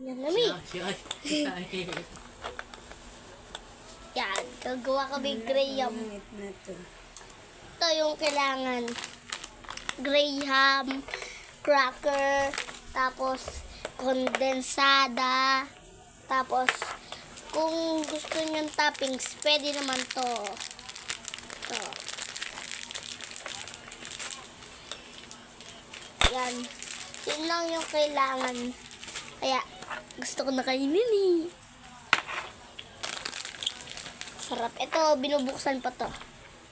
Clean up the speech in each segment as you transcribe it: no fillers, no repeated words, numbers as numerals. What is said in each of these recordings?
Yan nami. Siya. Yan, gagawa kami graham. Mainit na to. Ito yung kailangan. Graham, cracker, tapos kondensada, tapos kung gusto nyo toppings, pwede naman to. Ito. Yan. Yun lang yung kailangan. Kaya, gusto ko na kainin eh. Sarap. Ito, binubuksan pa to.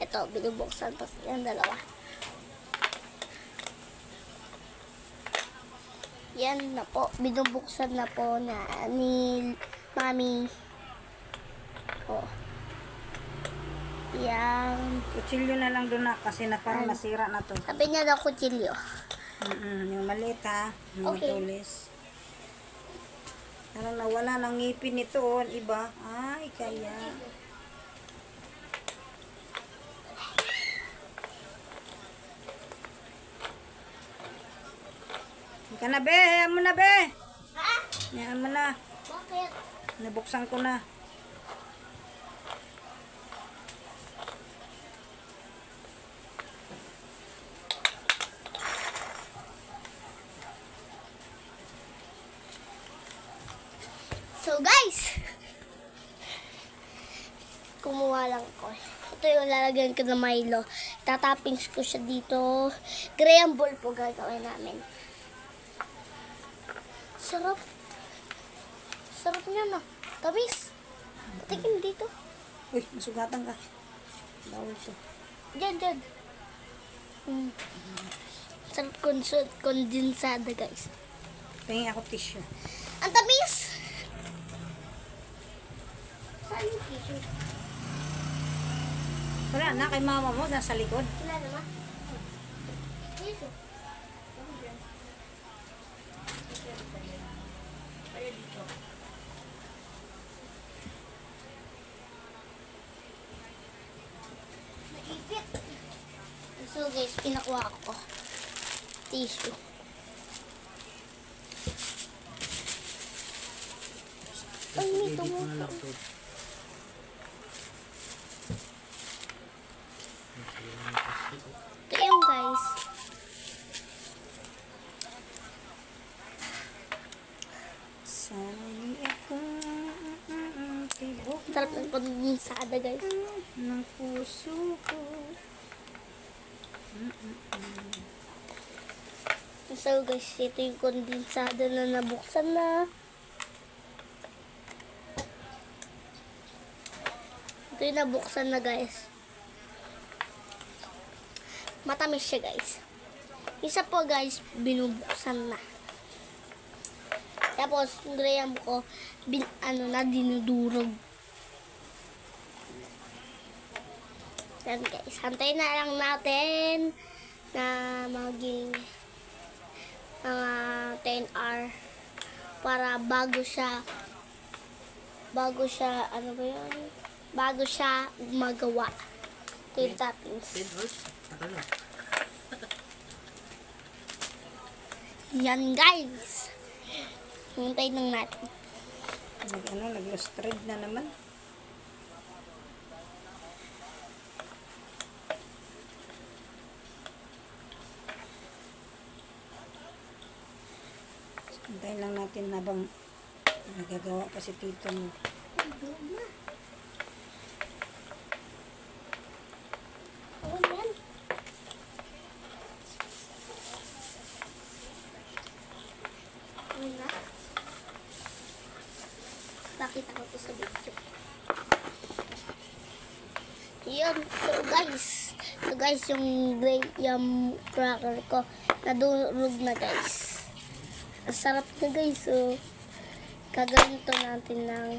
Ito, binubuksan pa. Yan, dalawa. Yan na po. Binubuksan na po na ni Mami. Oh. Yan. Kutsilyo na lang doon na kasi na parang nasira na to. Sabi niya daw kutsilyo. Yung maliit ha. Yung Okay. matulis. Parang nawala ng ngipin nito oh. Iba. Ay, kaya. Ika na be. Hayaan mo na be. Ha? Hayaan mo na. Bakit? Nabuksan ko na. So guys, kumuha lang ko. Ito yung lalagyan ko ng Milo. Tatappings ko siya dito. Graham ball po gagawin namin. Sarap. Sarap niya na. Tamis. Patikin dito. Uy, masugatan ka. Bawal to. Diyan, diyan. Sarap kondensada guys. Tingin ako tissue. Ang tamis! Saan yung tissue? Wala na, kay mama mo, nasa likod. Wala naman. Tissue. Naipit. So guys, pinakuha ko. Tissue. Ay, may Dito tumutok. na lang to. Ito yung guys. Sana'y ako tibok Sarap ng kondensada guys. ng puso ko. So guys, ito yung kondensada na nabuksan na. Ito yung nabuksan na guys. Matamis siya guys. Isa po guys, binubuksan na. Tapos, yung graham ko, dinudurog. Yan guys, hantayin na lang natin na maging mga 10 hour para bago siya bago siya magawa. Ito yung toppings. 10 hours? Tagal na. Yan guys. Hintayin lang natin. Nag-lost thread na naman. Hintayin lang natin habang nagagawa pa si tito mo. Oh, yan. Ano na? Nakita ko to sa video. Yun. So guys, yung graham cracker ko nadurog na guys. Ang sarap na guys. So, gagawin to natin ng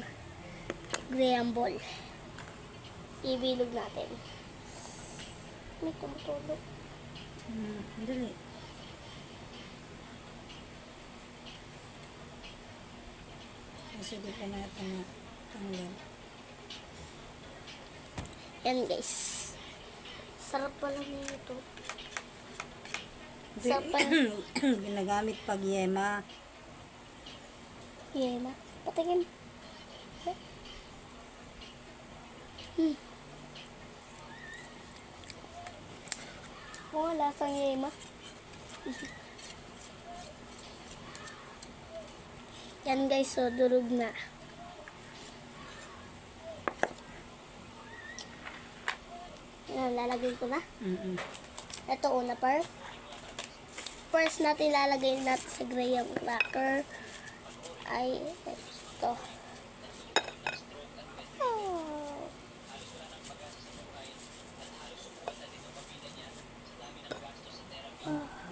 graham ball. Ibilog natin. May tumutulog. Dali. Kasi di pa natin na tanggal. Yan guys. Sarap pala nito. Ginagamit pag yema. Yema. Patingin. Oo, lasang yema. Yan guys, so durog na. Yan, lalagay ko na. Mm-mm. Ito una first natin lalagay natin sa graham cracker ay ito. Oh.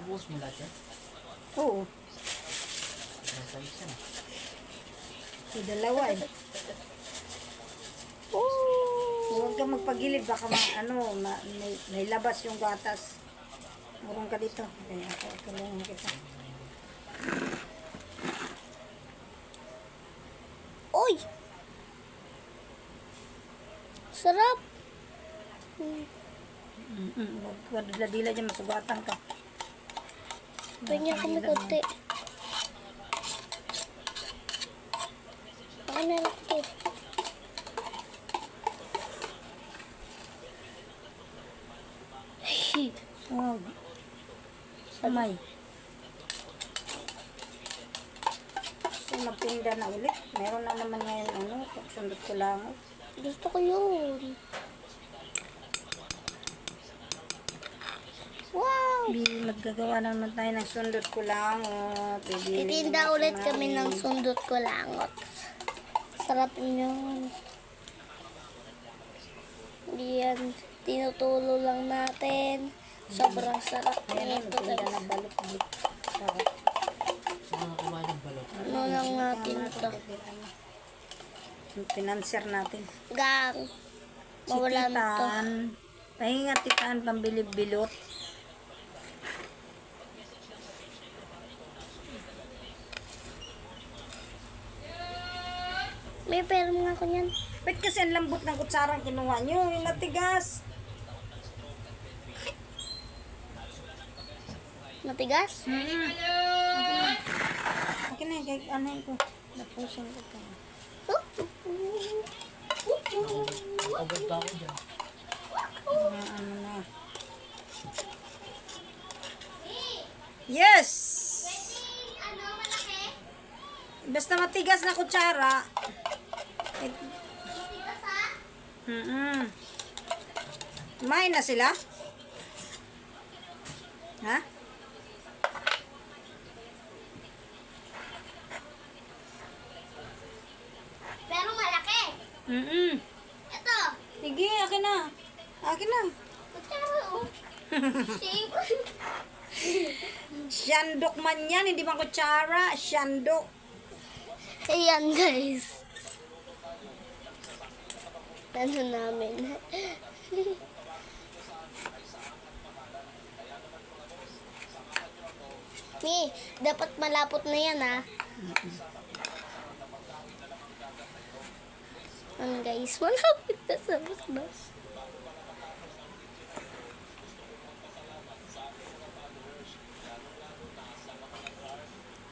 Ubus mo lahat yan? Oo. Nasa isa na. Yung dalawa eh. Huwag ka magpagilid, baka may labas yung gatas. Murong ka dito. Okay, ako tulungan kita. Uy! Sarap! Huwag dila-dila dyan, masugatan ka. Ganyan kami konti. Ako na lang ito. Huwag. Samay. So, magtinda na ulit. Meron na naman ngayon, sundot ko lang. Gusto ko yun. Wow! Maggagawa naman tayo ng sundot ko lang. Titinda ulit kami ng sundot ko langot. Sarap yun. Yan, tinutulo lang natin. Sobrang sarap Ayan, nito magtinda guys. na balot-balot. Sarap. Mga kumain ng balot. Ano lang natin ito? Yung pinanser natin. Gang. Mawala na to. Titan. Pahinga titaan pambili bilot. May pera mga ko niyan. Ba't kasi ang lambot ng kutsarang kinuha nyo? Yung matigas. Matigas? Okay na, kahit ano yun ko. Napusin ko ka. Abot pa ako dyan. Ano na. Yes! Basta matigas na kutsara. Kumain na sila? Ha? Pero malaki. Ito. Sige, akin na. Akin na. Kutsara oh. Shape. Shandok man yan, hindi man kutsara. Shandok. Ayan guys. Ano namin. Mi, dapat malapot na yan ha. Ano guys, malapit na sa bus.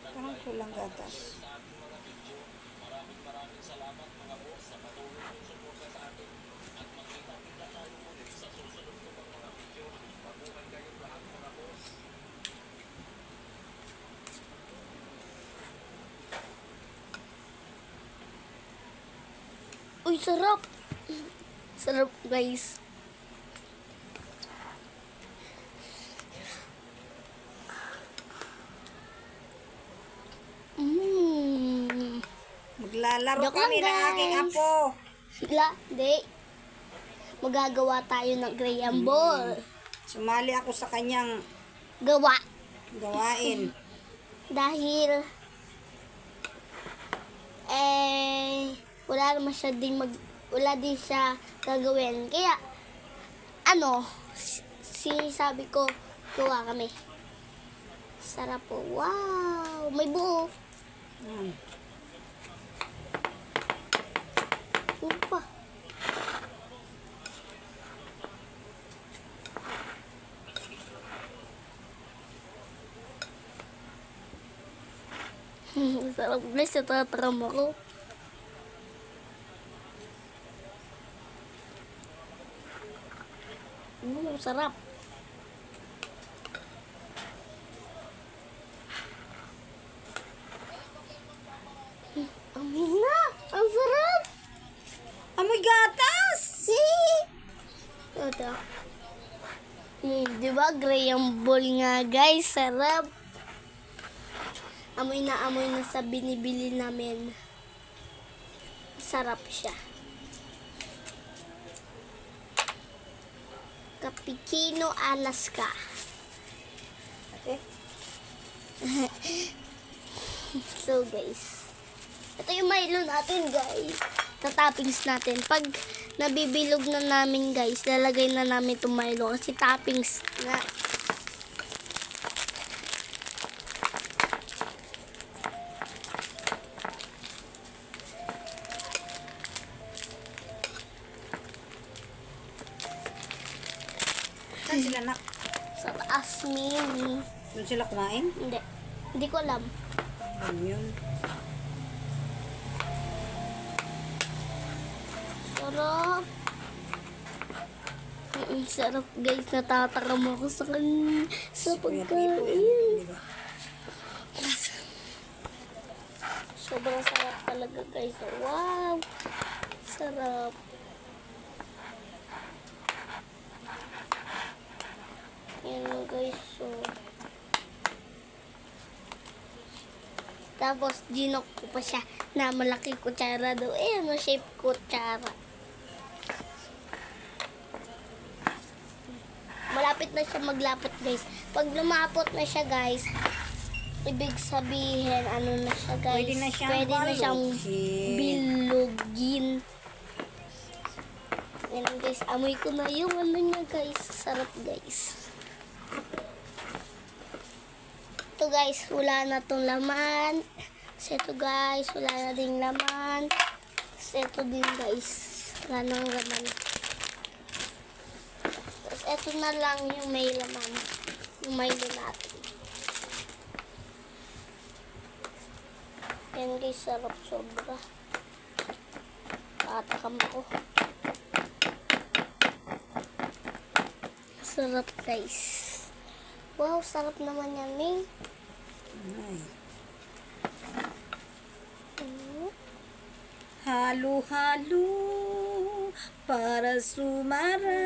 Parang kulang gatas. Uy, sarap. Sarap guys. Maglalaro Joke kami lang, ng aking guys. apo. Sila, di. Magagawa tayo ng Graham Ball. Sumali ako sa kanyang Gawa. gawain. Dahil, wala naman siya wala din siya gagawin. Kaya, sabi ko, gawa kami. Sarap po. Wow! May buo. Yan. Ano pa? Sarap guys, natatakam ako. Sarap. Amin na! Ang sarap! Amoy gatas! Ito. Di ba? Graham ball nga guys. Sarap. Amoy na sa binibili namin. Sarap siya. Cappuccino Alaska. Okay. So guys, ito yung Milo natin guys. Toppings natin. Pag nabibilog na namin guys, lalagay na namin itong Milo kasi toppings na. Saan sila nak? Sa taas mini. Doon sila kumain? Hindi ko alam. Ano yun? Sarap. Sarap guys, natatakam ako sa Kuya Pipo yan, pagkain. di ba? Sobrang sarap talaga guys. Wow! Sarap. Yan guys. So. Tapos dinok ko pa siya na malaki kutsara daw. Ano shape kutsara. Malapit na siya maglapot guys. Pag lumapot na siya guys, ibig sabihin ano na siya guys. Pwede na siyang bilugin. Yan guys, amoy ko na yung ano niya guys. Sarap guys. Ito guys, wala na tong laman. So ito guys, wala na ding laman. So ito din guys, wala nang laman. Tapos ito na lang yung may laman. Yung Milo natin. Yan guys, sarap sobra. Tatakam ako. Sarap guys. Wow, sarap naman yan, Ming. Ay. Mm. Halo-halo para sumara.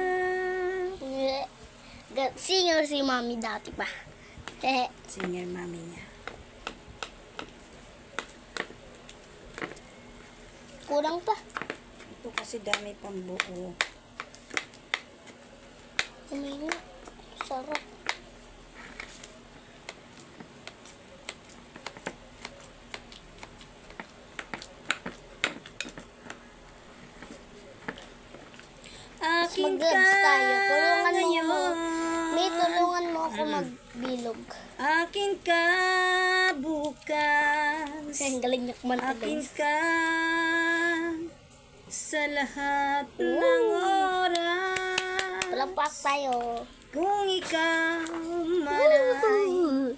Singer si Mami dati pa. Singer mami niya. Kurang pa. Ito kasi dami pang buo. Amoy na. Sarap. Aking Mag-gloves tayo. Tulungan mo ngayon. ako. May tulungan mo ako magbilog. Akin ka bukas. Ang galing niya kumanta Akin guys. ka sa lahat ng oras. Palampak tayo. Kung ikaw malay.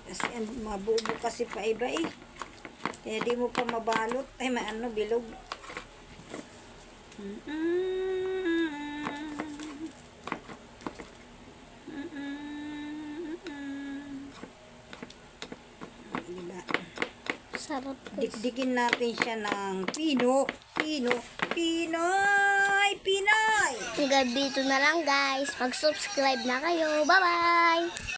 Kasi mabubo kasi pa iba eh. Kaya di mo pa mabalot. Ay, maano, bilog. Diba? Sarap guys. Dikdikin natin siya ng Pinoy! Hanggang dito na lang guys. Mag-subscribe na kayo. Bye-bye!